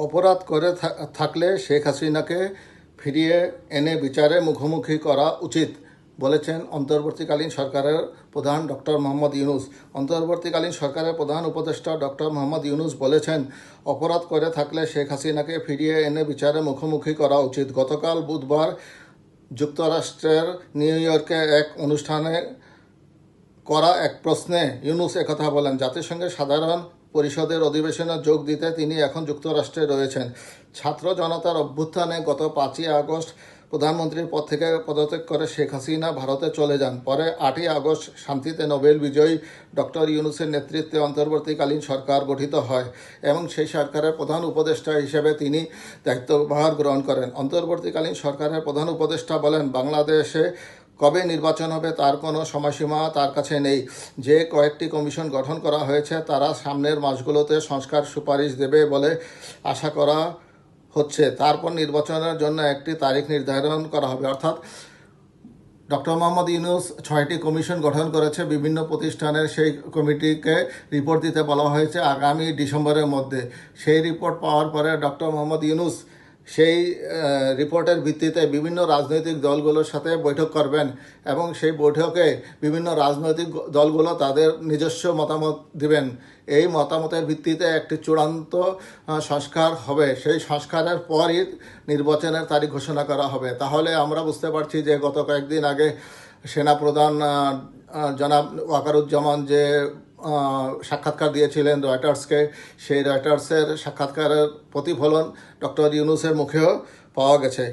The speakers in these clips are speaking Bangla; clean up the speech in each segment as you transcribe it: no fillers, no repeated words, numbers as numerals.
অপরাধ করে থাকলে শেখ হাসিনাকে ফিরিয়ে এনে বিচারের মুখোমুখি করা উচিত বলেছেন অন্তর্বর্তীকালীন সরকারের প্রধান ডক্টর মোহাম্মদ ইউনূস। অন্তর্বর্তীকালীন সরকারের প্রধান উপদেষ্টা ডক্টর মোহাম্মদ ইউনূস বলেছেন, অপরাধ করে থাকলে শেখ হাসিনাকে ফিরিয়ে এনে বিচারের মুখোমুখি করা উচিত। গতকাল বুধবার যুক্তরাষ্ট্রের নিউ ইয়র্কে এক অনুষ্ঠানে করা এক প্রশ্নে ইউনূস একথা বলেন। জাতিসংঘের সাধারণ পরিষদের অধিবেশনে যোগ দিতে তিনি এখন যুক্তরাষ্ট্রে রয়েছেন। ছাত্র জনতার অভ্যুত্থানে গত 5ই আগস্ট প্রধানমন্ত্রীর পদ থেকে পদত্যাগ করে শেখ হাসিনা ভারতে চলে যান। পরে 8ই আগস্ট শান্তিতে নোবেল বিজয়ী ডক্টর ইউনূসের নেতৃত্বে অন্তর্বর্তীকালীন সরকার গঠিত হয় এবং সেই সরকারের প্রধান উপদেষ্টা হিসেবে তিনি দায়িত্বভার গ্রহণ করেন। অন্তর্বর্তীকালীন সরকারের প্রধান উপদেষ্টা বলেন, বাংলাদেশে কবে নির্বাচন হবে তার কোনো সময়সীমা তার কাছে নেই। যে কয়েকটি কমিশন গঠন করা হয়েছে তারা সামনের মাসগুলোতে সংস্কার সুপারিশ দেবে বলে আশা করা হচ্ছে। তারপর নির্বাচনের জন্য একটি তারিখ নির্ধারণ করা হবে। অর্থাৎ ডক্টর মোহাম্মদ ইউনূস 6টি কমিশন গঠন করেছে। বিভিন্ন প্রতিষ্ঠানের সেই কমিটিকে রিপোর্ট দিতে বলা হয়েছে আগামী ডিসেম্বরের মধ্যে। সেই রিপোর্ট পাওয়ার পরে ডক্টর মোহাম্মদ ইউনূস সেই রিপোর্টের ভিত্তিতে বিভিন্ন রাজনৈতিক দলগুলোর সাথে বৈঠক করবেন এবং সেই বৈঠকে বিভিন্ন রাজনৈতিক দলগুলো তাদের নিজস্ব মতামত দিবেন। এই মতামতের ভিত্তিতে একটি চূড়ান্ত সংস্কার হবে। সেই সংস্কারের পরই নির্বাচনের তারিখ ঘোষণা করা হবে। তাহলে আমরা বুঝতে পারছি যে গত কয়েকদিন আগে সেনাপ্রধান জনাব ওয়াকারুজ্জামান যে সাক্ষাৎকার দিয়েছিলেন রয়টার্সকে, সেই রয়টার্সের সাক্ষাৎকারের প্রতিফলন ডক্টর ইউনূসের মুখেও পাওয়া গেছে।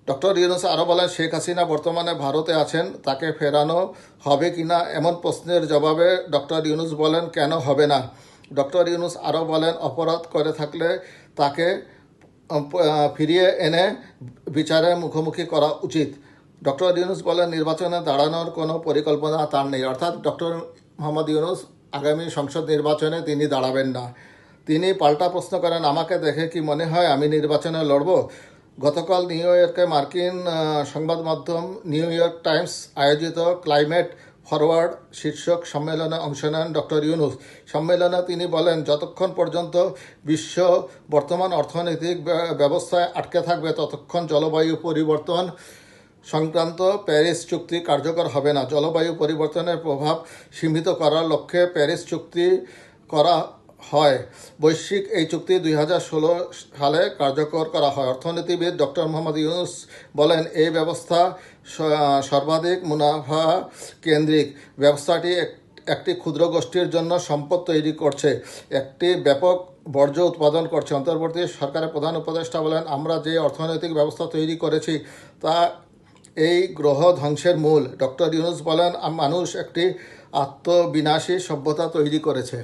ডক্টর ইউনূস আরও বলেন, শেখ হাসিনা বর্তমানে ভারতে আছেন, তাকে ফেরানো হবে কিনা এমন প্রশ্নের জবাবে ডক্টর ইউনূস বলেন, কেন হবে না। ডক্টর ইউনূস আরও বলেন, অপরাধ করে থাকলে তাকে ফিরিয়ে এনে বিচারের মুখোমুখি করা উচিত। ডক্টর ইউনূস বলেন, নির্বাচনে দাঁড়ানোর কোনো পরিকল্পনা তার নেই। অর্থাৎ ডক্টর মোহাম্মদ ইউনূস আগামী সংসদ নির্বাচনে তিনি দাঁড়াবেন না। তিনি পাল্টা প্রশ্ন করেন, আমাকে দেখে কি মনে হয় আমি নির্বাচনে লড়ব? গতকাল নিউ ইয়র্কে মার্কিন সংবাদ মাধ্যম নিউ ইয়র্ক টাইমস আয়োজিত ক্লাইমেট ফরওয়ার্ড শীর্ষক সম্মেলনে অংশ নেন ডক্টর ইউনূস। সম্মেলনে তিনি বলেন, যতক্ষণ পর্যন্ত বিশ্ব বর্তমান অর্থনৈতিক ব্যবস্থায় আটকে থাকবে ততক্ষণ জলবায়ু পরিবর্তন সংক্রান্ত প্যারিস চুক্তি কার্যকর হবে না। জলবায়ু পরিবর্তনের প্রভাব সীমিত করার লক্ষ্যে প্যারিস চুক্তি করা হয়। বৈশ্বিক এই চুক্তি 2016 সালে কার্যকর করা হয়। অর্থনীতিবিদ ডক্টর মোহাম্মদ ইউনূস বলেন, এই ব্যবস্থা সর্বাধিক মুনাফা কেন্দ্রিক। ব্যবস্থাটি একটি ক্ষুদ্র গোষ্ঠীর জন্য সম্পদ তৈরি করছে, একটি ব্যাপক বর্জ্য উৎপাদন করছে। অন্তর্বর্তী সরকারের প্রধান উপদেষ্টা বলেন, আমরা যে অর্থনৈতিক ব্যবস্থা তৈরি করেছি তা এই গ্রহ ধ্বংসের মূল। ডক্টর ইউনূস বলেন, মানুষ একটি আত্মবিনাশী সভ্যতা তৈরি করেছে।